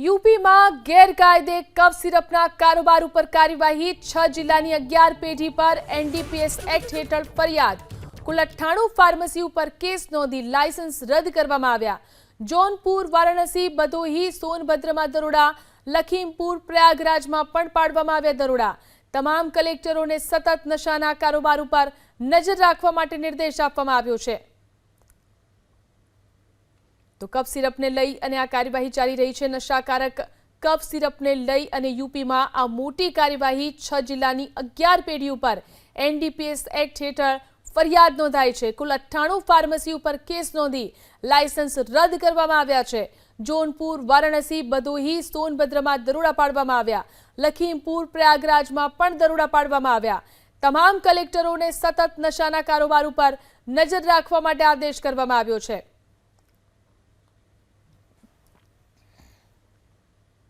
यूपीમાં ગેરકાયદે કફ સિરપના કારોબાર ઉપર કાર્યવાહી 6 જિલ્લાની 11 પેઢી પર એનડીપીએસ એક્ટ હેઠળ ફરિયાદ કુલ 98 ફાર્મસી ઉપર કેસ નોંધી લાયસન્સ રદ કરવામાં આવ્યા જોનપુર વારાણસી બદોહી સોનભદ્રમાં દરોડા લખીમપુર પ્રયાગરાજમાં પણ પાડવામાં આવ્યા દરોડા તમામ કલેક્ટરોને સતત નશાના કારોબાર ઉપર નજર રાખવા માટે નિર્દેશ આપવામાં આવ્યો છે तो कफ सिरप ने लई अने आ कार्यवाही चाली रही है नशाकारक कफ सिरप ने लई अने यूपी में आ मोटी कार्यवाही 6 जिल्लानी 11 पेढ़ी पर एनडीपीएस एक्ट हेठळ फरियाद नोंधाई है कुल 98 फार्मसी पर केस नोंधी लायसन्स रद करवामां आव्या छे जोनपुर वाराणसी बदोही सोनभद्रमा दरोड़ा पाडवामां आव्या लखीमपुर प्रयागराज में पण दरोड़ा पाडवामां आव्या तमाम कलेक्टरों ने सतत नशाना कारोबार पर नजर राखवा माटे आदेश करवामां आव्यो छे।